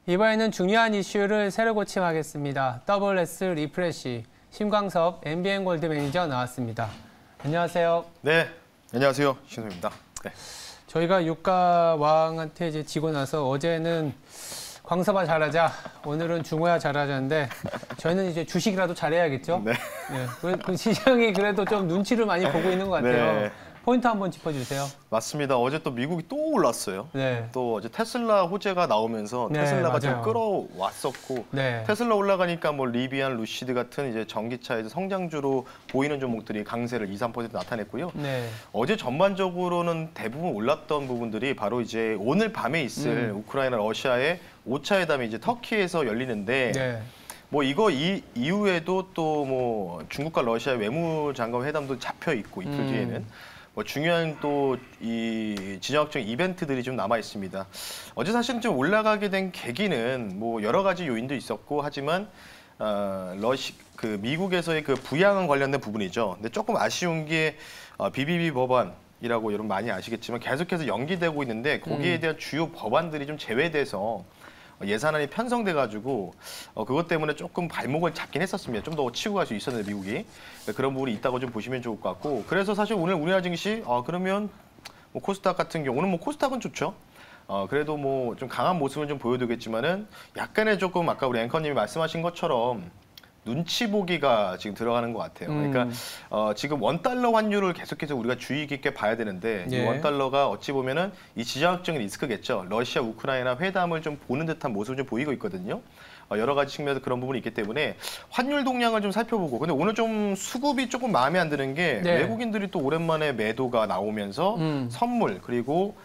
이번에는 중요한 이슈를 새로 고침하겠습니다. WS 리프레시 심광섭 MBN골드 매니저 나왔습니다. 안녕하세요. 네, 안녕하세요. 신소입니다. 네. 저희가 유가왕한테 이제 지고 나서 어제는 광섭아 잘하자, 오늘은 중호야 잘하자인데 저희는 이제 주식이라도 잘해야겠죠? 네. 네. 그 시장이 그래도 좀 눈치를 많이 보고 있는 것 같아요. 네. 포인트 한번 짚어주세요. 맞습니다. 어제 또 미국이 또 올랐어요. 네. 또 어제 테슬라 호재가 나오면서 네, 테슬라가 좀 맞아요. 끌어왔었고 네. 테슬라 올라가니까 뭐 리비안, 루시드 같은 이제 전기차에서 성장주로 보이는 종목들이 강세를 2~3% 나타냈고요. 네. 어제 전반적으로는 대부분 올랐던 부분들이 바로 이제 오늘 밤에 있을 우크라이나 러시아의 5차 회담이 이제 터키에서 열리는데 네. 뭐 이거 이후에도 또 뭐 중국과 러시아 외무장관 회담도 잡혀 있고 이틀 뒤에는 뭐 중요한 또 이 지정학적 이벤트들이 좀 남아 있습니다. 어제 사실은 좀 올라가게 된 계기는 뭐 여러 가지 요인도 있었고 하지만 미국에서의 그 부양 관련된 부분이죠. 근데 조금 아쉬운 게 BBB 법안이라고 여러분 많이 아시겠지만 계속해서 연기되고 있는데 거기에 대한 주요 법안들이 좀 제외돼서 예산안이 편성돼가지고 그것 때문에 조금 발목을 잡긴 했었습니다. 좀 더 치고 갈 수 있었는데 미국이 그런 부분이 있다고 좀 보시면 좋을 것 같고 그래서 사실 오늘 우리나라 증시 그러면 뭐 코스닥 같은 경우는 뭐 코스닥은 좋죠. 그래도 뭐 좀 강한 모습을 좀 보여두겠지만은 약간의 조금 아까 우리 앵커님이 말씀하신 것처럼 눈치 보기가 지금 들어가는 것 같아요. 그러니까 지금 원달러 환율을 계속해서 우리가 주의 깊게 봐야 되는데 예. 이 원달러가 어찌 보면은 이 지정학적인 리스크겠죠. 러시아 우크라이나 회담을 좀 보는 듯한 모습을 좀 보이고 있거든요. 여러 가지 측면에서 그런 부분이 있기 때문에 환율 동향을 좀 살펴보고 근데 오늘 좀 수급이 조금 마음에 안 드는 게 네. 외국인들이 또 오랜만에 매도가 나오면서 선물 그리고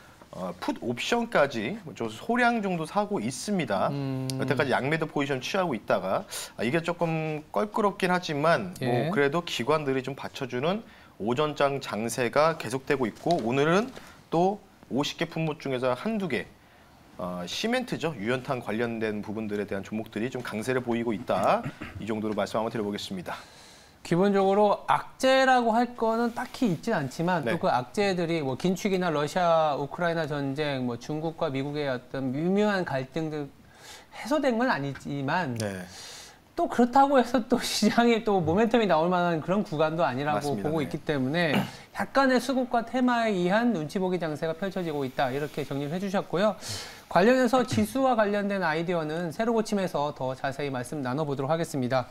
풋 옵션까지 좀 소량 정도 사고 있습니다. 여태까지 양매도 포지션 취하고 있다가 이게 조금 껄끄럽긴 하지만 예. 뭐 그래도 기관들이 좀 받쳐주는 오전장 장세가 계속되고 있고 오늘은 또 50개 품목 중에서 한두 개 시멘트죠. 유연탄 관련된 부분들에 대한 종목들이 좀 강세를 보이고 있다. 이 정도로 말씀 한번 드려보겠습니다. 기본적으로 악재라고 할 거는 딱히 있진 않지만 네. 또 그 악재들이 뭐 긴축이나 러시아 우크라이나 전쟁, 뭐 중국과 미국의 어떤 미묘한 갈등들 해소된 건 아니지만 네. 또 그렇다고 해서 또 시장에 또 모멘텀이 나올 만한 그런 구간도 아니라고 맞습니다. 보고 네. 있기 때문에 약간의 수급과 테마에 의한 눈치 보기 장세가 펼쳐지고 있다 이렇게 정리를 해주셨고요. 관련해서 지수와 관련된 아이디어는 새로 고침해서 더 자세히 말씀 나눠보도록 하겠습니다.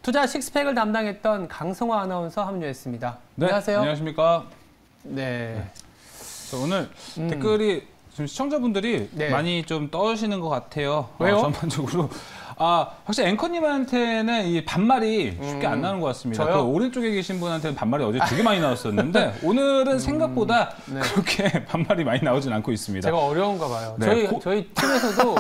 투자 식스팩을 담당했던 강성화 아나운서 합류했습니다. 네, 안녕하세요. 안녕하십니까. 네. 오늘 댓글이 지금 시청자분들이 네. 많이 좀 떠오시는 것 같아요. 왜요? 전반적으로. 확실히 앵커님한테는 이 반말이 쉽게 안 나오는 것 같습니다. 저요? 그 오른쪽에 계신 분한테는 반말이 어제 되게 많이 나왔었는데 오늘은 생각보다 네. 그렇게 반말이 많이 나오진 않고 있습니다. 제가 어려운가 봐요. 네. 저희 팀에서도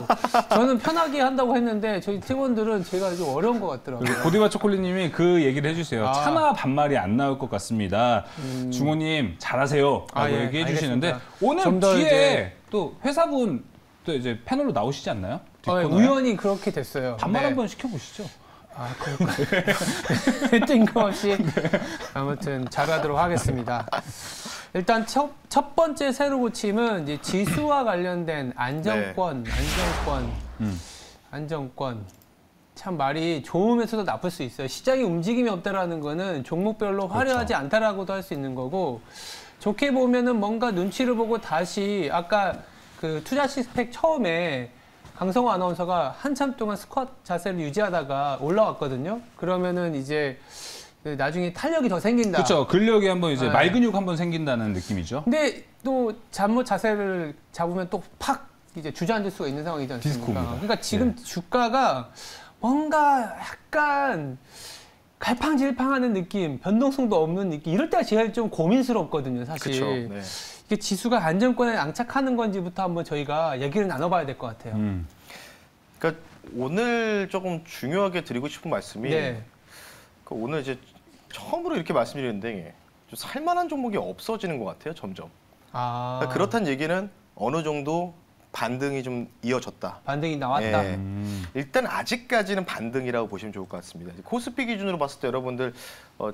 저는 편하게 한다고 했는데 저희 팀원들은 제가 좀 어려운 것 같더라고요. 고디바 초콜릿님이 그 얘기를 해주세요. 아. 차마 반말이 안 나올 것 같습니다. 중호님 잘하세요 라고 예, 얘기해 주시는데 알겠습니다. 오늘 좀더 뒤에 이제 또 회사분 또 이제 패널로 나오시지 않나요? 뒷코너에? 우연히 그렇게 됐어요. 반말 네. 한번 시켜보시죠. 그럴까요? 뜬금없이. 아무튼 잘하도록 하겠습니다. 일단 첫 번째 새로 고침은 이제 지수와 관련된 안정권. 참 말이 좋으면서도 나쁠 수 있어요. 시장이 움직임이 없다라는 거는 종목별로 화려하지 않다라고도 할 수 있는 거고 좋게 보면은 뭔가 눈치를 보고 다시 아까 그 투자 식스팩 처음에 강성호 아나운서가 한참 동안 스쿼트 자세를 유지하다가 올라왔거든요. 그러면은 이제 나중에 탄력이 더 생긴다. 그렇죠. 근력이 한번 이제 네. 말근육 한번 생긴다는 느낌이죠. 근데 또 잘못 자세를 잡으면 또 팍 이제 주저앉을 수가 있는 상황이지 않습니까? 디스코입니다. 그러니까 지금 주가가 뭔가 약간 갈팡질팡하는 느낌, 변동성도 없는 느낌 이럴 때가 제일 좀 고민스럽거든요, 사실. 그렇죠. 네. 이게 지수가 안정권에 안착하는 건지부터 한번 저희가 얘기를 나눠봐야 될 것 같아요. 그러니까 오늘 조금 중요하게 드리고 싶은 말씀이 네. 그러니까 오늘 이제 처음으로 이렇게 말씀드리는데 좀 살만한 종목이 없어지는 것 같아요, 점점. 그러니까 그렇다는 얘기는 어느 정도 반등이 좀 이어졌다. 반등이 나왔다. 예. 일단 아직까지는 반등이라고 보시면 좋을 것 같습니다. 코스피 기준으로 봤을 때 여러분들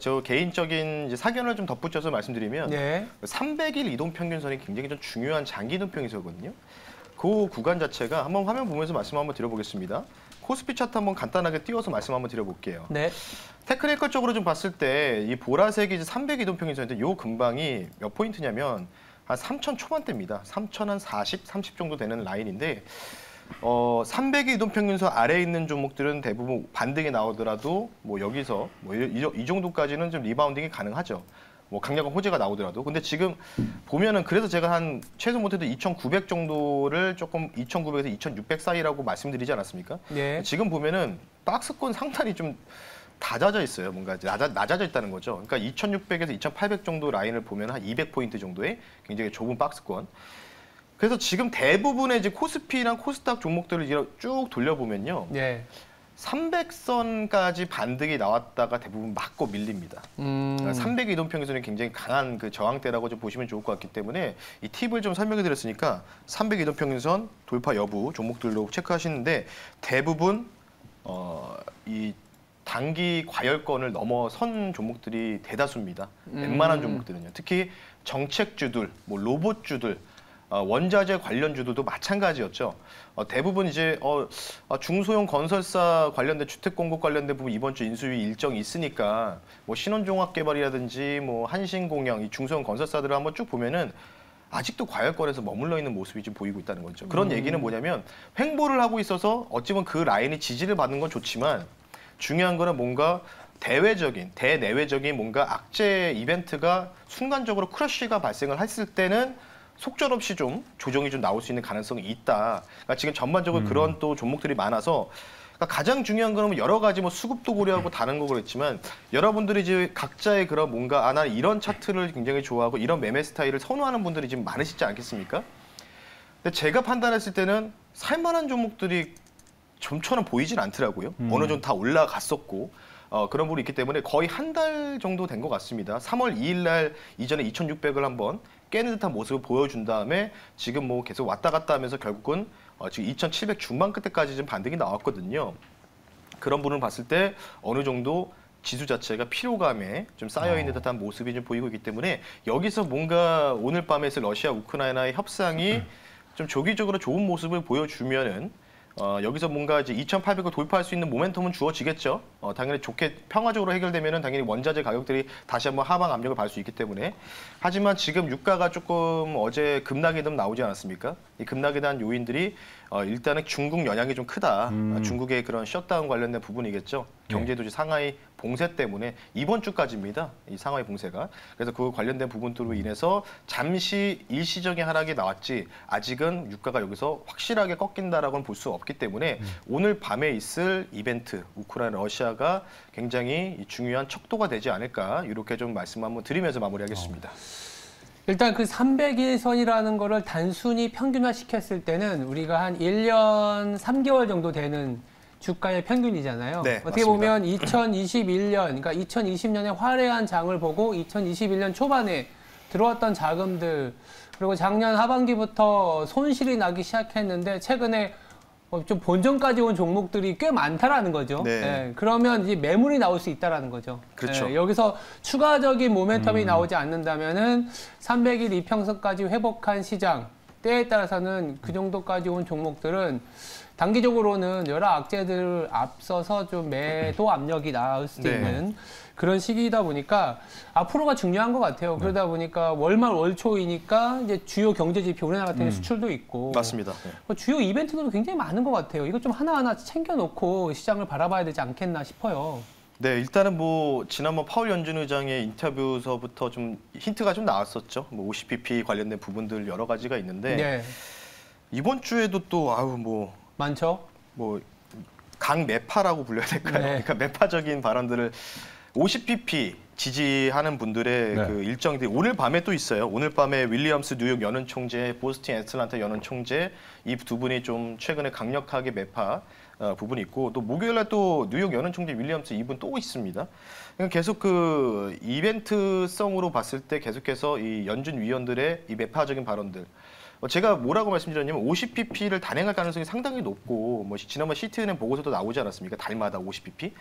저 개인적인 이제 사견을 좀 덧붙여서 말씀드리면 네. 300일 이동 평균선이 굉장히 좀 중요한 장기 이동 평균선이거든요. 그 구간 자체가 한번 화면 보면서 말씀 한번 드려보겠습니다. 코스피 차트 한번 간단하게 띄워서 말씀 한번 드려볼게요. 네. 테크니컬적으로 좀 봤을 때 이 보라색이 이제 300 이동평균선인데 요 근방이 몇 포인트냐면 한 3,000 초반대입니다. 3,040, 30 정도 되는 라인인데 300 이동평균선 아래에 있는 종목들은 대부분 반등이 나오더라도 뭐 여기서 뭐 이 정도까지는 좀 리바운딩이 가능하죠. 뭐 강력한 호재가 나오더라도. 근데 지금 보면은 그래서 제가 한 최소 못해도 2,900 정도를 조금 2,900에서 2,600 사이라고 말씀드리지 않았습니까? 네. 지금 보면은 박스권 상단이 좀 낮아져 있어요. 뭔가 낮아져 있다는 거죠. 그러니까 2,600에서 2,800 정도 라인을 보면 한 200포인트 정도의 굉장히 좁은 박스권. 그래서 지금 대부분의 이제 코스피랑 코스닥 종목들을 이제 쭉 돌려보면요. 네. 300선까지 반등이 나왔다가 대부분 맞고 밀립니다. 300 이동평균선이 굉장히 강한 그 저항대라고 좀 보시면 좋을 것 같기 때문에 이 팁을 좀 설명해 드렸으니까 300 이동평균선 돌파 여부 종목들로 체크하시는데 대부분 이 단기 과열권을 넘어선 종목들이 대다수입니다. 웬만한 종목들은요. 특히 정책주들, 뭐 로봇주들, 원자재 관련주들도 마찬가지였죠. 대부분 이제 중소형 건설사 관련된 주택 공급 관련된 부분 이번 주 인수위 일정이 있으니까 뭐 신혼종합개발이라든지 뭐 한신공영 이 중소형 건설사들을 한번 쭉 보면은 아직도 과열권에서 머물러 있는 모습이 좀 보이고 있다는 거죠. 그런 얘기는 뭐냐면 횡보를 하고 있어서 어찌 보면 그 라인이 지지를 받는 건 좋지만 중요한 거는 뭔가 대내외적인 뭔가 악재 이벤트가 순간적으로 크러쉬가 발생을 했을 때는 속절없이 좀 조정이 좀 나올 수 있는 가능성이 있다. 그러니까 지금 전반적으로 그런 또 종목들이 많아서 그러니까 가장 중요한 거는 여러 가지 뭐 수급도 고려하고 다른 거 그랬지만 여러분들이 이제 각자의 그런 뭔가 나는 이런 차트를 굉장히 좋아하고 이런 매매 스타일을 선호하는 분들이 지금 많으시지 않겠습니까? 근데 제가 판단했을 때는 살만한 종목들이 좀처럼 보이진 않더라고요. 어느 정도 다 올라갔었고 그런 부분이 있기 때문에 거의 한 달 정도 된 것 같습니다. 3월 2일 날 이전에 2,600을 한번 깨는 듯한 모습을 보여준 다음에 지금 뭐 계속 왔다 갔다 하면서 결국은 지금 2,700 중반 끝에까지 좀 반등이 나왔거든요. 그런 부분을 봤을 때 어느 정도 지수 자체가 피로감에 좀 쌓여있는 듯한 모습이 좀 보이고 있기 때문에 여기서 뭔가 오늘 밤에 있을 러시아 우크라이나의 협상이 좀 조기적으로 좋은 모습을 보여주면은 여기서 뭔가 이제 2,800을 돌파할 수 있는 모멘텀은 주어지겠죠. 당연히 좋게 평화적으로 해결되면은 당연히 원자재 가격들이 다시 한번 하방 압력을 받을 수 있기 때문에. 하지만 지금 유가가 조금 어제 급락이 좀 나오지 않았습니까? 이 급락에 대한 요인들이 일단은 중국 영향이 좀 크다. 중국의 그런 셧다운 관련된 부분이겠죠. 경제도시 상하이 봉쇄 때문에 이번 주까지입니다. 이 상하이 봉쇄가. 그래서 그 관련된 부분들로 인해서 잠시 일시적인 하락이 나왔지 아직은 유가가 여기서 확실하게 꺾인다라고는 볼 수 없기 때문에 오늘 밤에 있을 이벤트 우크라이나 러시아가 굉장히 중요한 척도가 되지 않을까 이렇게 좀 말씀 한번 드리면서 마무리하겠습니다. 일단 그 300일선이라는 거를 단순히 평균화 시켰을 때는 우리가 한 1년 3개월 정도 되는 주가의 평균이잖아요. 네, 어떻게 맞습니다. 보면 2021년, 그러니까 2020년에 화려한 장을 보고 2021년 초반에 들어왔던 자금들, 그리고 작년 하반기부터 손실이 나기 시작했는데 최근에 좀 본전까지 온 종목들이 꽤 많다라는 거죠. 네. 예, 그러면 이제 매물이 나올 수 있다라는 거죠. 그렇죠. 예, 여기서 추가적인 모멘텀이 나오지 않는다면은 300일 이평선까지 회복한 시장 때에 따라서는 그 정도까지 온 종목들은 단기적으로는 여러 악재들을 앞서서 좀 매도 압력이 나올 수도 네. 있는 그런 시기이다 보니까 앞으로가 중요한 것 같아요. 그러다 보니까 월말 월초이니까 이제 주요 경제 지표 우리나라 같은 경우 수출도 있고 맞습니다. 네. 주요 이벤트도 굉장히 많은 것 같아요. 이거 좀 하나하나 챙겨놓고 시장을 바라봐야 되지 않겠나 싶어요. 네, 일단은 뭐 지난번 파월 연준 의장의 인터뷰서부터 좀 힌트가 좀 나왔었죠. 뭐 50pp 관련된 부분들 여러 가지가 있는데 네, 이번 주에도 또 많죠. 뭐 강매파라고 불려야 될까요? 네. 그러니까 매파적인 발언들을 50pp 지지하는 분들의 네. 그 일정들이 오늘 밤에 또 있어요. 오늘 밤에 윌리엄스 뉴욕 연은 총재, 보스턴 애틀란타 연은 총재 이 두 분이 좀 최근에 강력하게 매파 부분이 있고 또 목요일날 또 뉴욕 연은 총재 윌리엄스 이분 또 있습니다. 그러니까 계속 그 이벤트성으로 봤을 때 계속해서 이 연준 위원들의 이 매파적인 발언들 제가 뭐라고 말씀드렸냐면 50pp를 단행할 가능성이 상당히 높고 뭐 지난번 시티은행 보고서도 나오지 않았습니까? 달마다 50pp.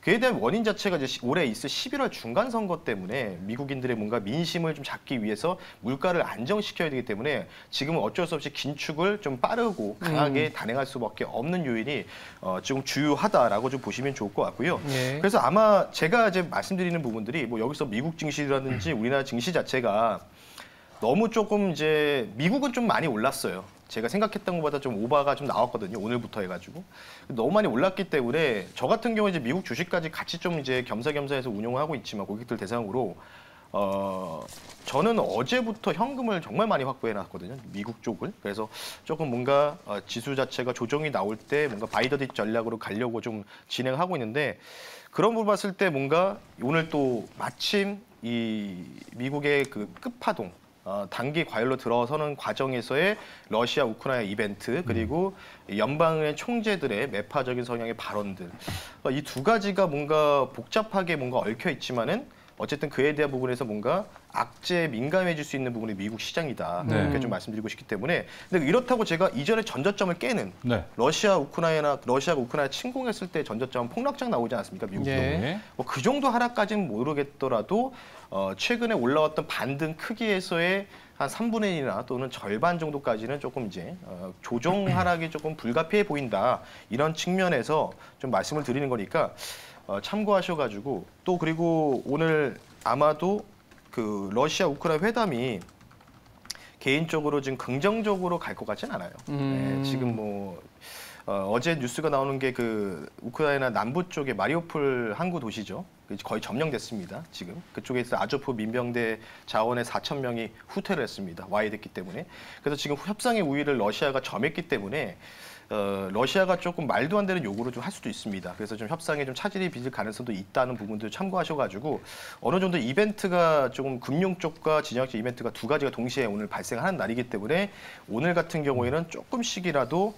그에 대한 원인 자체가 이제 올해 있을 11월 중간 선거 때문에 미국인들의 뭔가 민심을 좀 잡기 위해서 물가를 안정시켜야 되기 때문에 지금은 어쩔 수 없이 긴축을 좀 빠르고 강하게 단행할 수밖에 없는 요인이 지금 주요하다라고 좀 보시면 좋을 것 같고요. 예. 그래서 아마 제가 이제 말씀드리는 부분들이 뭐 여기서 미국 증시라든지 우리나라 증시 자체가 너무 조금 이제 미국은 좀 많이 올랐어요. 제가 생각했던 것보다 좀 오바가 좀 나왔거든요. 오늘부터 해가지고 너무 많이 올랐기 때문에 저 같은 경우 이제 미국 주식까지 같이 좀 이제 겸사겸사해서 운용을 하고 있지만 고객들 대상으로 저는 어제부터 현금을 정말 많이 확보해 놨거든요. 미국 쪽을. 그래서 조금 뭔가 지수 자체가 조정이 나올 때 뭔가 바이더딥 전략으로 가려고 좀 진행하고 있는데 그런 부분 봤을 때 뭔가 오늘 또 마침 이 미국의 그 끝파동 단기 과열로 들어서는 과정에서의 러시아 우크라이나 이벤트 그리고 연방의 총재들의 매파적인 성향의 발언들 이 두 가지가 뭔가 복잡하게 뭔가 얽혀 있지만은 어쨌든 그에 대한 부분에서 뭔가 악재에 민감해질 수 있는 부분이 미국 시장이다 이렇게 좀 말씀드리고 싶기 때문에 근데 이렇다고 제가 이전에 전저점을 깨는 네. 러시아가 우크라이나 침공했을 때 전저점 폭락장 나오지 않았습니까 미국도 예. 뭐 그 정도 하락까지는 모르겠더라도 최근에 올라왔던 반등 크기에서의 한 3분의 1이나 또는 절반 정도까지는 조금 이제 조정 하락이 조금 불가피해 보인다 이런 측면에서 좀 말씀을 드리는 거니까 참고하셔가지고 또 그리고 오늘 아마도 그 러시아 우크라이나 회담이 개인적으로 지금 긍정적으로 갈 것 같진 않아요. 네, 지금 뭐 어제 뉴스가 나오는 게 그 우크라이나 남부 쪽의 마리오폴 항구 도시죠. 거의 점령됐습니다. 지금 그쪽에서 아조프 민병대 자원의 4,000명이 후퇴를 했습니다. 와해됐기 때문에. 그래서 지금 협상의 우위를 러시아가 점했기 때문에 러시아가 조금 말도 안 되는 요구를 좀 할 수도 있습니다. 그래서 좀 협상에 좀 차질이 빚을 가능성도 있다는 부분들 참고하셔가지고 어느 정도 이벤트가 조금 금융 쪽과 진영적 이벤트가 두 가지가 동시에 오늘 발생하는 날이기 때문에 오늘 같은 경우에는 조금씩이라도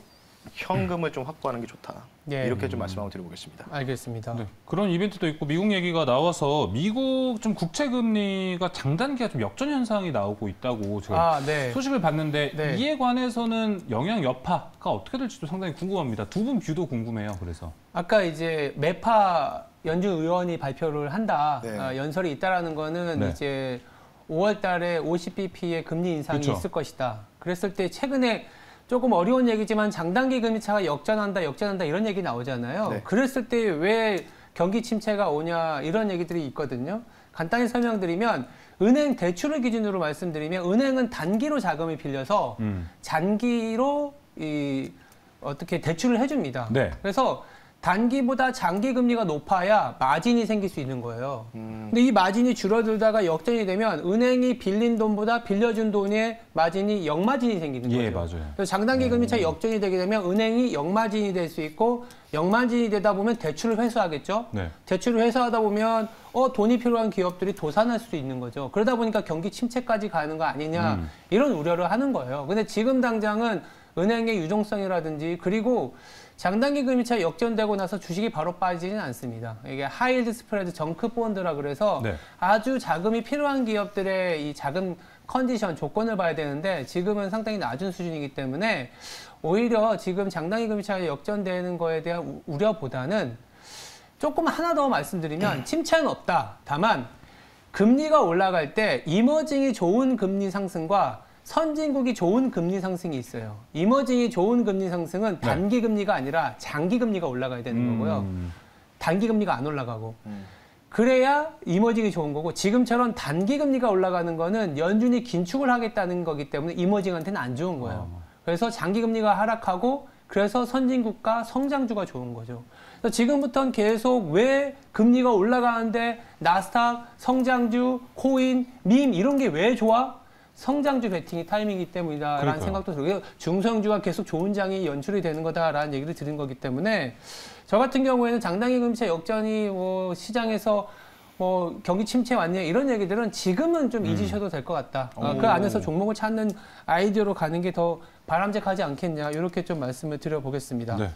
현금을 좀 확보하는 게 좋다. 예. 이렇게 좀 말씀 한번 드려보겠습니다. 알겠습니다. 네, 그런 이벤트도 있고 미국 얘기가 나와서 미국 좀 국채 금리가 장단기가 좀 역전 현상이 나오고 있다고 제가 네. 소식을 봤는데 네. 이에 관해서는 영향 여파가 어떻게 될지도 상당히 궁금합니다. 두 분 뷰도 궁금해요. 그래서 아까 이제 매파 연준 의원이 발표를 한다, 네. 연설이 있다라는 거는 네. 이제 5월 달에 50bp의 금리 인상이 그렇죠. 있을 것이다. 그랬을 때 최근에 조금 어려운 얘기지만 장단기 금리차가 역전한다 이런 얘기 나오잖아요. 네. 그랬을 때 왜 경기 침체가 오냐 이런 얘기들이 있거든요. 간단히 설명드리면 은행 대출을 기준으로 말씀드리면 은행은 단기로 자금을 빌려서 장기로 어떻게 대출을 해줍니다. 네. 그래서 단기보다 장기 금리가 높아야 마진이 생길 수 있는 거예요. 근데 이 마진이 줄어들다가 역전이 되면 은행이 빌린 돈보다 빌려준 돈의 마진이 역마진이 생기는 거죠. 예, 맞아요. 그래서 장단기 금리차 역전이 되게 되면 은행이 역마진이 될 수 있고 역마진이 되다 보면 대출을 회수하겠죠. 네. 대출을 회수하다 보면 돈이 필요한 기업들이 도산할 수도 있는 거죠. 그러다 보니까 경기 침체까지 가는 거 아니냐 이런 우려를 하는 거예요. 근데 지금 당장은 은행의 유동성이라든지 그리고 장단기 금리차 역전되고 나서 주식이 바로 빠지지는 않습니다. 이게 하이힐드 스프레드 정크 본드라 그래서 네. 아주 자금이 필요한 기업들의 이 자금 컨디션 조건을 봐야 되는데 지금은 상당히 낮은 수준이기 때문에 오히려 지금 장단기 금리차가 역전되는 거에 대한 우려보다는 조금 하나 더 말씀드리면 침체는 없다. 다만 금리가 올라갈 때 이머징이 좋은 금리 상승과 선진국이 좋은 금리 상승이 있어요. 이머징이 좋은 금리 상승은 단기 금리가 아니라 장기 금리가 올라가야 되는 거고요. 단기 금리가 안 올라가고. 그래야 이머징이 좋은 거고 지금처럼 단기 금리가 올라가는 거는 연준이 긴축을 하겠다는 거기 때문에 이머징한테는 안 좋은 거예요. 그래서 장기 금리가 하락하고 그래서 선진국가 성장주가 좋은 거죠. 그래서 지금부터는 계속 왜 금리가 올라가는데 나스닥, 성장주, 코인, 밈 이런 게 왜 좋아? 성장주 베팅이 타이밍이기 때문이다라는 그러니까요. 생각도 들고요. 중소형주가 계속 좋은 장이 연출이 되는 거다라는 얘기를 드린 거기 때문에 저 같은 경우에는 장단기 금리차 역전이 시장에서 경기 침체 왔냐 이런 얘기들은 지금은 좀 잊으셔도 될 것 같다. 그 안에서 종목을 찾는 아이디어로 가는 게 더 바람직하지 않겠냐 이렇게 좀 말씀을 드려보겠습니다. 네.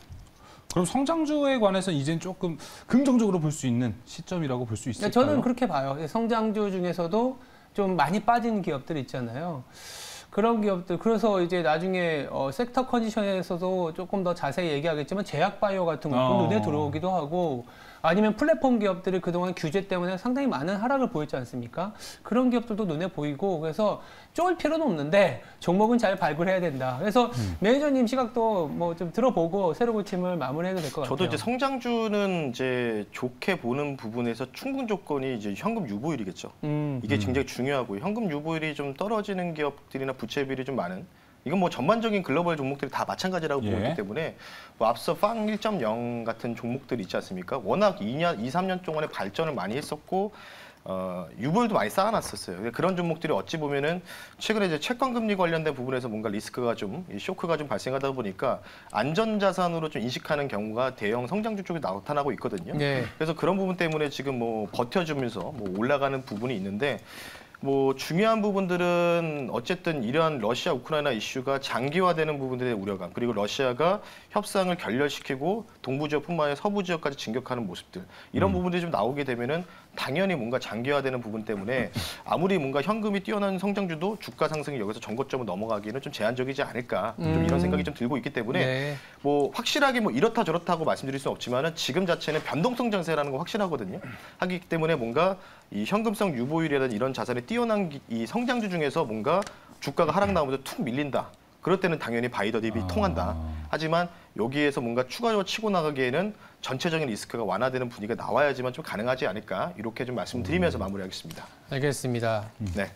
그럼 성장주에 관해서 이젠 조금 긍정적으로 볼 수 있는 시점이라고 볼 수 있을까요? 저는 그렇게 봐요. 성장주 중에서도 좀 많이 빠진 기업들 있잖아요. 그런 기업들 그래서 이제 나중에 섹터 컨디션에서도 조금 더 자세히 얘기하겠지만 제약바이오 같은 것도 눈에 들어오기도 하고 아니면 플랫폼 기업들이 그동안 규제 때문에 상당히 많은 하락을 보였지 않습니까? 그런 기업들도 눈에 보이고 그래서 쫄 필요는 없는데 종목은 잘 발굴해야 된다. 그래서 매니저님 시각도 뭐 좀 들어보고 새로 고침을 마무리해도 될 것 같아요. 저도 이제 성장주는 이제 좋게 보는 부분에서 충분 조건이 이제 현금 유보율이겠죠. 이게 굉장히 중요하고요. 현금 유보율이 좀 떨어지는 기업들이나 부채 비율이 좀 많은 이건 뭐 전반적인 글로벌 종목들이 다 마찬가지라고 보기 때문에 뭐 앞서 팡 1.0 같은 종목들이 있지 않습니까? 워낙 2년, 2, 3년 동안에 발전을 많이 했었고 유보율도 많이 쌓아놨었어요. 그런 종목들이 어찌 보면은 최근에 이제 채권 금리 관련된 부분에서 뭔가 리스크가 좀 쇼크가 좀 발생하다 보니까 안전자산으로 좀 인식하는 경우가 대형 성장주 쪽에 나타나고 있거든요. 네. 그래서 그런 부분 때문에 지금 뭐 버텨주면서 뭐 올라가는 부분이 있는데. 뭐 중요한 부분들은 어쨌든 이러한 러시아 우크라이나 이슈가 장기화되는 부분들의 우려감 그리고 러시아가 협상을 결렬시키고 동부 지역뿐만 아니라 서부 지역까지 진격하는 모습들 이런 부분들이 좀 나오게 되면은 당연히 뭔가 장기화되는 부분 때문에 아무리 뭔가 현금이 뛰어난 성장주도 주가 상승이 여기서 전고점을 넘어가기는 좀 제한적이지 않을까 좀 이런 생각이 좀 들고 있기 때문에 뭐 확실하게 뭐 이렇다 저렇다고 말씀드릴 수는 없지만은 지금 자체는 변동성 장세라는 거 확실하거든요. 하기 때문에 뭔가 이 현금성 유보율이라든지 이런 자산이 뛰어난 이 성장주 중에서 뭔가 주가가 하락 나오면서 툭 밀린다. 그럴 때는 당연히 바이더 딥이 통한다. 하지만 여기에서 뭔가 추가적으로 치고 나가기에는 전체적인 리스크가 완화되는 분위기가 나와야지만 좀 가능하지 않을까 이렇게 좀 말씀드리면서 마무리하겠습니다. 알겠습니다. 네.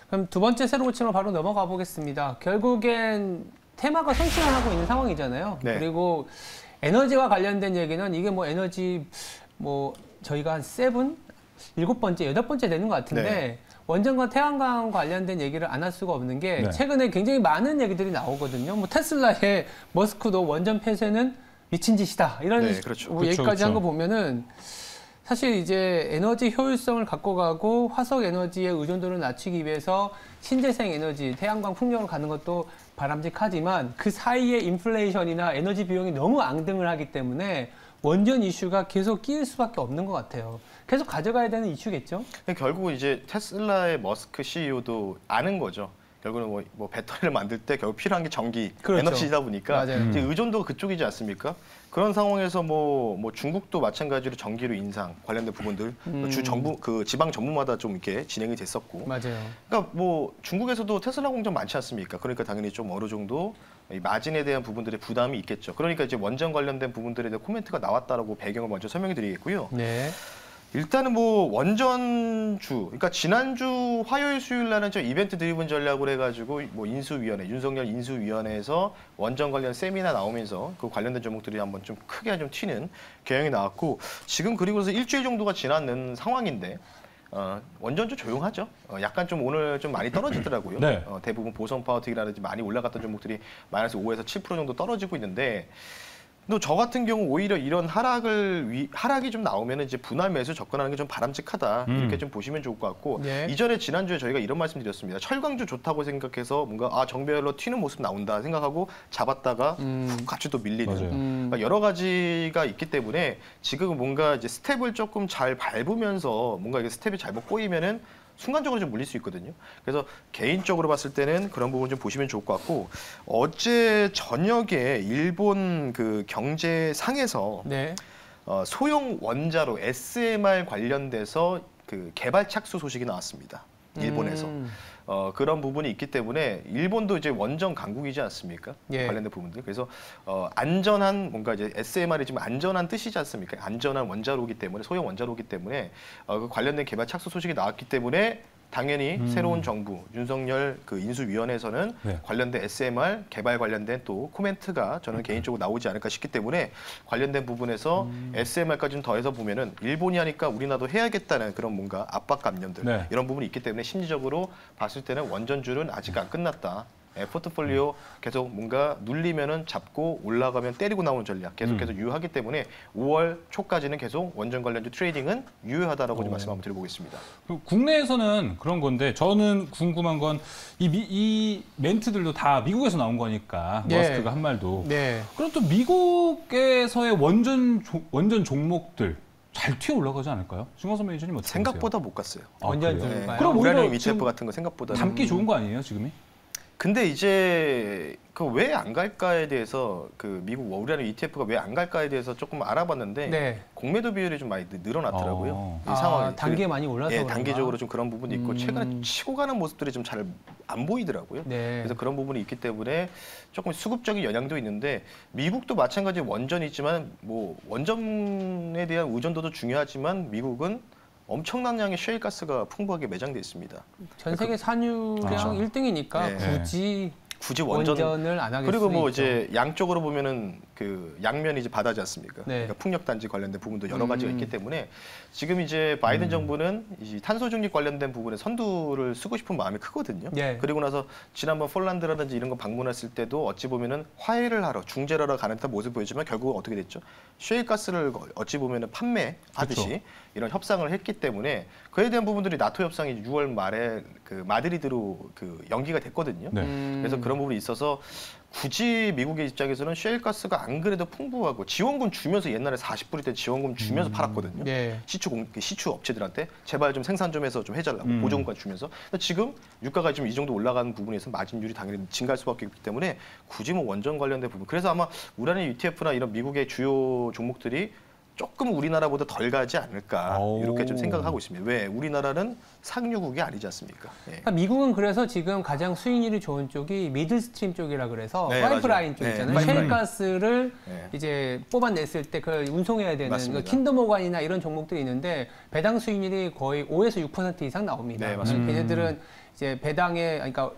그럼 두 번째 새로 고침으로 바로 넘어가 보겠습니다. 결국엔 테마가 성취하고 있는 상황이잖아요. 네. 그리고 에너지와 관련된 얘기는 이게 뭐 에너지 뭐 저희가 한 7번째, 8번째 되는 것 같은데 네. 원전과 태양광 관련된 얘기를 안 할 수가 없는 게 최근에 굉장히 많은 얘기들이 나오거든요. 뭐 테슬라의 머스크도 원전 폐쇄는 미친 짓이다. 이런 그렇죠. 뭐 얘기까지 한 거 보면은 사실 이제 에너지 효율성을 갖고 가고 화석 에너지의 의존도를 낮추기 위해서 신재생 에너지, 태양광 풍력을 가는 것도 바람직하지만 그 사이에 인플레이션이나 에너지 비용이 너무 앙등을 하기 때문에 원전 이슈가 계속 끼일 수밖에 없는 것 같아요. 계속 가져가야 되는 이슈겠죠? 결국 이제 테슬라의 머스크 CEO도 아는 거죠. 결국은 뭐 배터리를 만들 때 결국 필요한 게 전기, 에너지다 보니까 이제 의존도가 그쪽이지 않습니까? 그런 상황에서 뭐 중국도 마찬가지로 전기료 인상 관련된 부분들 주 정부 그 지방 정부마다 좀 이렇게 진행이 됐었고. 맞아요. 그러니까 뭐 중국에서도 테슬라 공장 많지 않습니까? 그러니까 당연히 좀 어느 정도 이 마진에 대한 부분들의 부담이 있겠죠. 그러니까 이제 원전 관련된 부분들에 대한 코멘트가 나왔다라고 배경을 먼저 설명해 드리겠고요. 네. 일단은 뭐 원전주, 그러니까 지난주 화요일 수요일 날은 저 이벤트 드리븐 전략으로 해가지고 뭐 인수위원회, 윤석열 인수위원회에서 원전 관련 세미나 나오면서 그 관련된 종목들이 한번 좀 크게 좀 튀는 경향이 나왔고 지금 그리고서 일주일 정도가 지났는 상황인데 원전주 조용하죠. 약간 좀 오늘 좀 많이 떨어지더라고요. 네. 대부분 보선 파워텍이라든지 많이 올라갔던 종목들이 마이너스 5에서 7% 정도 떨어지고 있는데. 또 저 같은 경우 오히려 이런 하락이 좀 나오면 이제 분할 매수 접근하는 게 좀 바람직하다 이렇게 좀 보시면 좋을 것 같고 이전에 지난주에 저희가 이런 말씀드렸습니다. 철강주 좋다고 생각해서 뭔가 정배열로 튀는 모습 나온다 생각하고 잡았다가 훅 같이 또 밀리는 그러니까 여러 가지가 있기 때문에 지금 뭔가 이제 스텝을 조금 잘 밟으면서 뭔가 이게 스텝이 잘못 꼬이면은 순간적으로 좀 물릴 수 있거든요. 그래서 개인적으로 봤을 때는 그런 부분 좀 보시면 좋을 것 같고 어제 저녁에 일본 그 경제상에서 소형 원자로 SMR 관련돼서 그 개발 착수 소식이 나왔습니다. 일본에서. 그런 부분이 있기 때문에 일본도 이제 원전 강국이지 않습니까? 관련된 부분들. 그래서 안전한 뭔가 이제 SMR이 지금 안전한 뜻이지 않습니까? 안전한 원자로이기 때문에 소형 원자로이기 때문에 그 관련된 개발 착수 소식이 나왔기 때문에 당연히 새로운 정부 윤석열 그 인수위원회에서는 관련된 SMR 개발 관련된 또 코멘트가 저는 개인적으로 나오지 않을까 싶기 때문에 관련된 부분에서 SMR까지 좀 더해서 보면은 일본이 하니까 우리나라도 해야겠다는 그런 뭔가 압박감념들 이런 부분이 있기 때문에 심리적으로 봤을 때는 원전주는 아직 안 끝났다. 포트폴리오 계속 뭔가 눌리면은 잡고 올라가면 때리고 나오는 전략 계속해서 유효하기 때문에 5월 초까지는 계속 원전 관련주 트레이딩은 유효하다라고 좀 말씀 한번 드려보겠습니다. 국내에서는 그런 건데 저는 궁금한 건 이 멘트들도 다 미국에서 나온 거니까 머스크가 한 말도. 그럼 또 미국에서의 원전 종목들 잘 튀어 올라가지 않을까요? 신광섭 매니저님 어떻게 생각보다 보세요? 못 갔어요. 원전주인가요? 그럼 우라늄 ETF 같은 거 생각보다 담기 좋은 거 아니에요 지금이? 근데 이제 그 왜 안 갈까에 대해서 그 미국 우리나라 ETF가 왜 안 갈까에 대해서 조금 알아봤는데 네. 공매도 비율이 좀 많이 늘어났더라고요. 이 상황이 단계 많이 올라서 예, 단계적으로 좀 그런 부분이 있고 최근에 치고 가는 모습들이 좀 잘 안 보이더라고요. 네. 그래서 그런 부분이 있기 때문에 조금 수급적인 영향도 있는데 미국도 마찬가지 원전이 있지만 뭐 원전에 대한 의존도도 중요하지만 미국은 엄청난 양의 셰일가스가 풍부하게 매장돼 있습니다. 전 세계 산유량 1등이니까 네. 굳이 원전을 안 하겠어요. 그리고 뭐 이제 양쪽으로 보면은 그 양면이 이제 바다지 않습니까? 네. 그러니까 풍력 단지 관련된 부분도 여러 가지가 있기 때문에 지금 이제 바이든 정부는 이 탄소 중립 관련된 부분에 선두를 쓰고 싶은 마음이 크거든요. 네. 그리고 나서 지난번 폴란드라든지 이런 거 방문했을 때도 어찌 보면은 화해를 하러 중재를 하러 가는 듯한 모습을 보였지만 결국 어떻게 됐죠? 셰일가스를 어찌 보면은 판매하듯이 그렇죠. 이런 협상을 했기 때문에 그에 대한 부분들이 나토 협상이 6월 말에 그 마드리드로 그 연기가 됐거든요. 네. 그래서 그런 부분이 있어서 굳이 미국의 입장에서는 셰일가스가 안 그래도 풍부하고 지원금 주면서 옛날에 40불일 때 지원금 주면서 팔았거든요. 네. 시추 업체들한테 제발 좀 생산 좀 해서 좀 해달라고 보조금까지 주면서. 지금 유가가 좀 이 정도 올라가는 부분에서 마진율이 당연히 증가할 수밖에 없기 때문에 굳이 뭐 원전 관련된 부분. 그래서 아마 우리나라 ETF나 이런 미국의 주요 종목들이 조금 우리나라보다 덜 가지 않을까 이렇게 좀 생각을 하고 있습니다. 왜? 우리나라는 상류국이 아니지 않습니까? 예. 그러니까 미국은 그래서 지금 가장 수익률이 좋은 쪽이 미들스트림 쪽이라 그래서 파이프라인 쪽 있잖아요. 셰일가스를 이제 뽑아냈을 때 그걸 운송해야 되는 그 킨더모관이나 이런 종목들이 있는데 배당 수익률이 거의 5에서 6% 이상 나옵니다. 네, 맞습니다. 걔네들은 이제 배당에 그러니까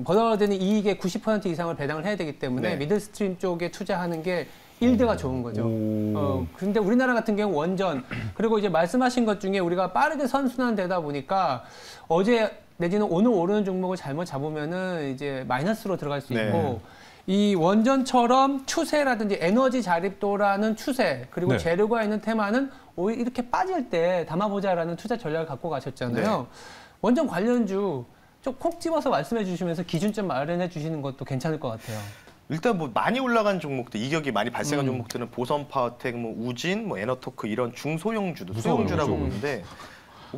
벌어들이는 이익의 90% 이상을 배당을 해야 되기 때문에 미들스트림 쪽에 투자하는 게 일드가 좋은 거죠. 근데 우리나라 같은 경우 원전 그리고 이제 말씀하신 것 중에 우리가 빠르게 선순환되다 보니까 어제 내지는 오늘 오르는 종목을 잘못 잡으면은 이제 마이너스로 들어갈 수 있고 이 원전처럼 추세라든지 에너지 자립도라는 추세 그리고 재료가 있는 테마는 오히려 이렇게 빠질 때 담아보자라는 투자 전략을 갖고 가셨잖아요. 원전 관련주 좀 콕 집어서 말씀해 주시면서 기준점 마련해 주시는 것도 괜찮을 것 같아요. 일단 뭐 많이 올라간 종목들, 이격이 많이 발생한 종목들은 보선 파워텍, 뭐 우진, 뭐 에너토크 이런 중소형주도 소형주라고 보는데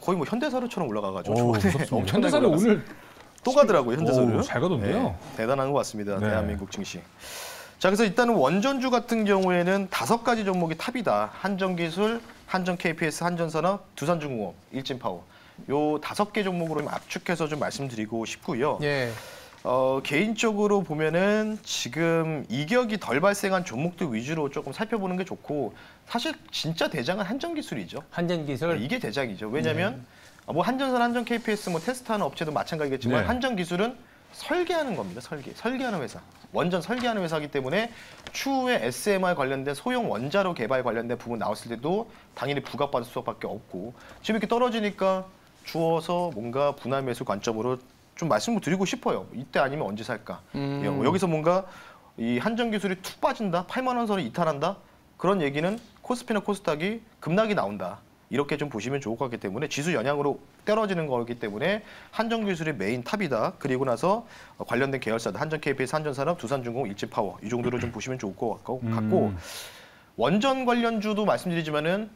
거의 뭐 현대사료처럼 올라가가지고 현대사료 오늘 또 가더라고요. 현대사료. 잘 가던데요. 네, 대단한 것 같습니다. 대한민국 증시. 자, 그래서 일단은 원전주 같은 경우에는 5가지 종목이 탑이다. 한전기술, 한전 KPS, 한전산업, 두산중공업, 일진파워. 요 5개 종목으로 압축해서 좀 말씀드리고 싶고요. 개인적으로 보면은 지금 이격이 덜 발생한 종목들 위주로 조금 살펴보는 게 좋고 사실 진짜 대장은 한전기술이죠. 한전기술? 네, 이게 대장이죠. 왜냐하면 뭐 한전산, 한전 KPS 뭐 테스트하는 업체도 마찬가지겠지만 한전기술은 설계하는 겁니다. 설계하는 회사. 원전 설계하는 회사이기 때문에 추후에 SMR 관련된 소형 원자로 개발 관련된 부분 나왔을 때도 당연히 부각받을 수밖에 없고 지금 이렇게 떨어지니까 주어서 뭔가 분할 매수 관점으로 좀 말씀을 드리고 싶어요. 이때 아니면 언제 살까? 여기서 뭔가 이 한전기술이 툭 빠진다, 8만 원 선을 이탈한다. 그런 얘기는 코스피나 코스닥이 급락이 나온다. 이렇게 좀 보시면 좋을 것 같기 때문에 지수 영향으로 떨어지는 거기 때문에 한전기술이 메인 탑이다. 그리고 나서 관련된 계열사들 한전 KPS, 한전산업, 두산중공업, 일진파워 이 정도로 좀 보시면 좋을 것 같고 원전 관련주도 말씀드리지만은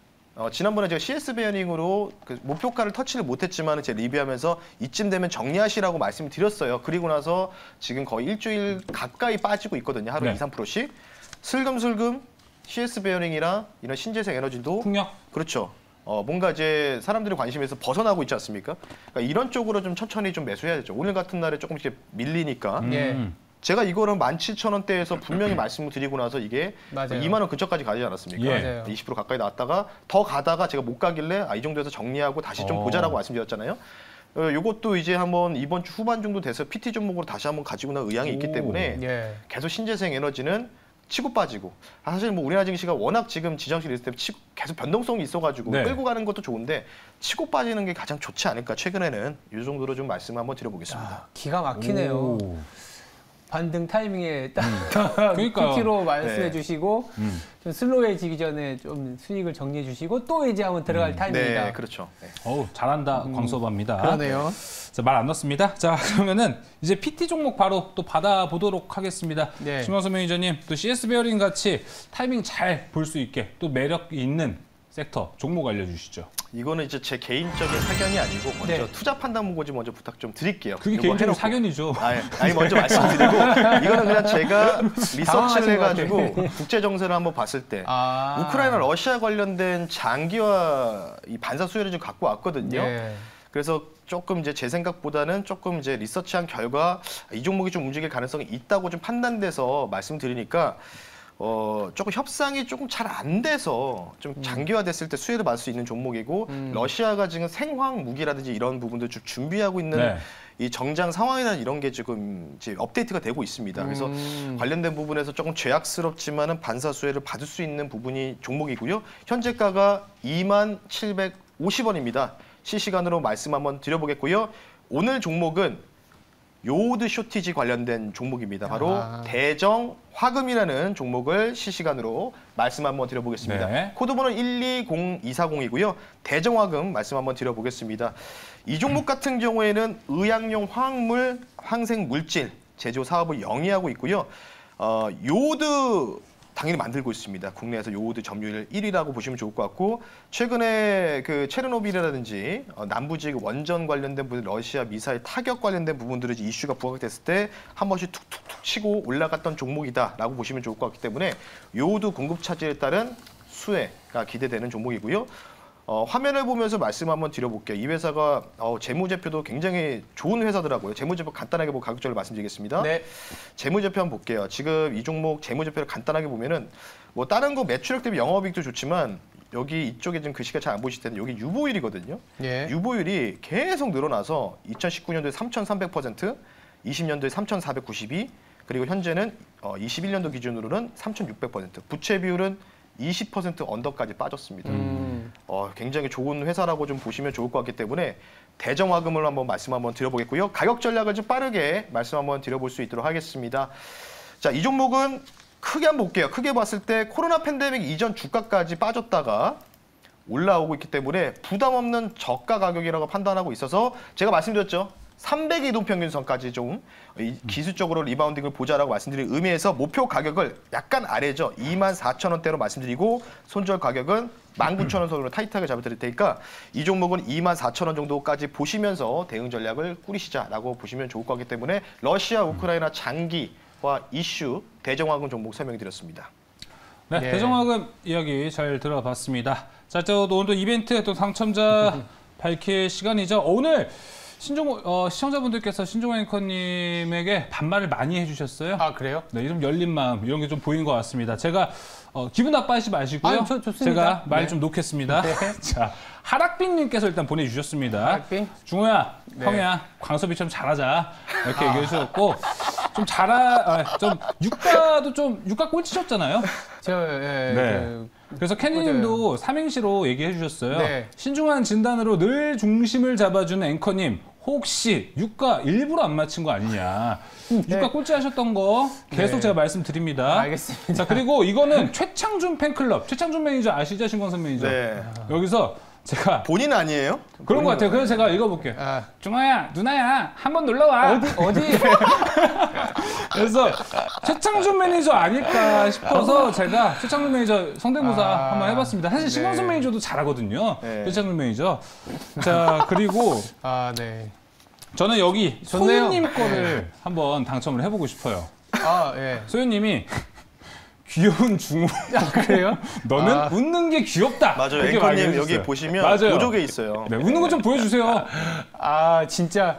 지난번에 제가 CS 베어링으로 그 목표가를 터치를 못했지만 제가 리뷰하면서 이쯤 되면 정리하시라고 말씀을 드렸어요. 그리고 나서 지금 거의 일주일 가까이 빠지고 있거든요. 하루에 2, 3%씩. 슬금슬금 CS 베어링이랑 이런 신재생 에너지도 풍력? 그렇죠. 뭔가 이제 사람들의 관심에서 벗어나고 있지 않습니까? 그러니까 이런 쪽으로 좀 천천히 좀 매수해야 되죠. 오늘 같은 날에 조금씩 밀리니까. 제가 이거는 17,000원대에서 분명히 말씀을 드리고 나서 이게 2만 원 근처까지 가지 않았습니까? 20% 가까이 나왔다가 더 가다가 제가 못 가길래 이 정도에서 정리하고 다시 좀 보자라고 말씀드렸잖아요. 요것도 이제 한번 이번 주 후반 정도 돼서 PT 종목으로 다시 한번 가지고 나올 의향이 있기 때문에 계속 신재생 에너지는 치고 빠지고 사실 뭐 우리나라 증시가 워낙 지금 지정식 있을 때 계속 변동성이 있어가지고 끌고 가는 것도 좋은데 치고 빠지는 게 가장 좋지 않을까 최근에는 이 정도로 좀 말씀을 한번 드려보겠습니다. 기가 막히네요. 반등 타이밍에 딱 PT로 말씀해 주시고 좀 슬로우해지기 전에 좀 수익을 정리해 주시고 또 이제 한번 들어갈 타이밍이다. 네, 그렇죠. 잘한다 광수업합니다. 그러네요. 말 안 넣습니다. 자, 그러면은 이제 PT 종목 바로 또 받아보도록 하겠습니다. 심영선 매니저님, 또 CS 베어링 같이 타이밍 잘 볼 수 있게 또 매력 있는 섹터 종목 알려주시죠. 이거는 이제 제 개인적인 사견이 아니고 먼저 네. 투자 판단 보고지 먼저 부탁 좀 드릴게요. 그게 개인적인 사견이죠. 아니 먼저 말씀드리고 이거는 그냥 제가 리서치를 해가지고 국제 정세를 한번 봤을 때 우크라이나 러시아 관련된 장기화 이 반사 수혜를 좀 갖고 왔거든요. 네. 그래서 조금 이제 제 생각보다는 조금 이제 리서치한 결과 이 종목이 좀 움직일 가능성이 있다고 좀 판단돼서 말씀드리니까. 조금 협상이 조금 잘 안 돼서 좀 장기화됐을 때 수혜를 받을 수 있는 종목이고 러시아가 지금 생화학 무기라든지 이런 부분들 좀 준비하고 있는 네. 이 정장 상황이나 이런 게 지금 이제 업데이트가 되고 있습니다. 그래서 관련된 부분에서 조금 죄악스럽지만은 반사 수혜를 받을 수 있는 부분이 종목이고요. 현재가가 2750원입니다. 실시간으로 말씀 한번 드려보겠고요. 오늘 종목은 요오드 쇼티지 관련된 종목입니다. 바로 대정화금이라는 종목을 실시간으로 말씀 한번 드려보겠습니다. 네. 코드번호 120240이고요. 대정화금 말씀 한번 드려보겠습니다. 이 종목 같은 경우에는 의약용 화학물, 항생물질 제조 사업을 영위하고 있고요. 요오드 당연히 만들고 있습니다. 국내에서 요오드 점유율 1위라고 보시면 좋을 것 같고 최근에 그 체르노빌이라든지 남부지역 원전 관련된 부분, 러시아 미사일 타격 관련된 부분들이 이슈가 부각됐을 때 한 번씩 툭툭툭 치고 올라갔던 종목이다라고 보시면 좋을 것 같기 때문에 요오드 공급 차질에 따른 수혜가 기대되는 종목이고요. 화면을 보면서 말씀 한번 드려볼게요. 이 회사가 재무제표도 굉장히 좋은 회사더라고요. 재무제표 간단하게 보고 가격적으로 말씀드리겠습니다. 네. 재무제표 한번 볼게요. 지금 이 종목 재무제표를 간단하게 보면은 뭐 다른 거 매출액 대비 영업이익도 좋지만 여기 이쪽에 지금 글씨가 잘 안 보이실 텐데 여기 유보율이거든요. 예. 유보율이 계속 늘어나서 2019년도에 3,300%, 20년도에 3,492, 그리고 현재는 21년도 기준으로는 3,600%. 부채 비율은 20% 언더까지 빠졌습니다. 굉장히 좋은 회사라고 좀 보시면 좋을 것 같기 때문에 대정화금을 한번 말씀 한번 드려보겠고요. 가격 전략을 좀 빠르게 말씀 한번 드려볼 수 있도록 하겠습니다. 자, 이 종목은 크게 한번 볼게요. 크게 봤을 때 코로나 팬데믹 이전 주가까지 빠졌다가 올라오고 있기 때문에 부담 없는 저가 가격이라고 판단하고 있어서 제가 말씀드렸죠. 300 이동평균선까지 좀 기술적으로 리바운딩을 보자라고 말씀드린 의미에서 목표 가격을 약간 아래죠. 24,000원대로 말씀드리고 손절 가격은 19,000원 선으로 타이트하게 잡아드릴 테니까 이 종목은 24,000원 정도까지 보시면서 대응 전략을 꾸리시자라고 보시면 좋을 것 같기 때문에 러시아, 우크라이나 장기화 이슈 대정화금 종목 설명드렸습니다. 네, 네. 대정화금 이야기 잘 들어봤습니다. 자, 오늘도 이벤트 또 당첨자 밝힐 시간이죠. 오늘 시청자분들께서 신종호 앵커님에게 반말을 많이 해주셨어요. 아, 그래요? 네, 좀 열린 마음 이런 게 좀 보인 것 같습니다. 제가 기분 나빠하지 마시고요. 좋습니다. 제가 말 네. 좀 놓겠습니다. 네. 자, 하락빈님께서 일단 보내주셨습니다. 하락빈? 중호야, 네. 형이야, 광섭이처럼 잘하자 이렇게 얘기해 주셨고 좀 유가 꼴찌셨잖아요. 네. 그래서 캔디님도 삼행시로 얘기해 주셨어요. 네. 신중한 진단으로 늘 중심을 잡아주는 앵커님. 혹시 유가 일부러 안 맞힌 거 아니냐. 유가 꼴찌하셨던 거 계속 제가 말씀드립니다. 알겠습니다. 자, 그리고 이거는 최창준 팬클럽. 최창준 매니저 아시죠? 신광선 매니저. 네. 여기서 제가 본인 아니에요? 그런 것 같아요. 그래서 제가 읽어볼게요. 중아야, 누나야, 한번 놀러 와. 어디? 그래서 최창준 매니저 아닐까 싶어서 제가 최창준 매니저 성대모사 한번 해봤습니다. 사실 신광선 매니저도 잘하거든요. 최창준 매니저. 자, 그리고 네. 저는 여기 좋네요. 소윤님 거를 한번 당첨을 해보고 싶어요. 예. 소윤님이 귀여운 중호. 그래요? 너는 웃는 게 귀엽다. 맞아요. 이렇게 앵커님 말해주셨어요. 여기 보시면 맞아요. 보조개 있어요. 네, 웃는 거 좀 보여주세요. 진짜.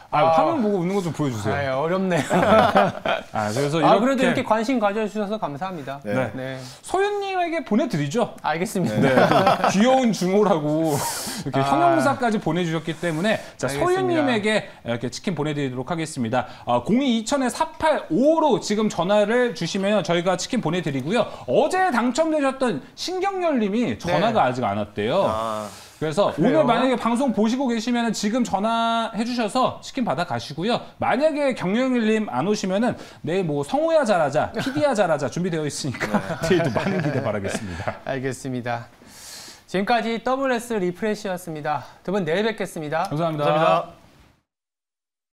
화면 보고 웃는 거 좀 보여주세요. 어렵네요. 그래서 이렇게. 그래도 이렇게 관심 가져주셔서 감사합니다. 네. 소윤님에게 보내드리죠. 알겠습니다. 네, 귀여운 중호라고 이렇게 형용사까지 보내주셨기 때문에 자, 소윤님에게 이렇게 치킨 보내드리도록 하겠습니다. 02-2000-4855로 지금 전화를 주시면 저희가 치킨 보내드리고요. 어제 당첨되셨던 신경열님이 전화가 아직 안 왔대요. 그래서 오늘 만약에 방송 보시고 계시면 지금 전화해 주셔서 치킨 받아 가시고요. 만약에 경영일님 안 오시면은 내일 뭐 성우야 잘하자, PD야 잘하자 준비되어 있으니까 내일도 많은 기대 바라겠습니다. 알겠습니다. 지금까지 WS 리프레시였습니다. 두 분 내일 뵙겠습니다. 감사합니다. 감사합니다.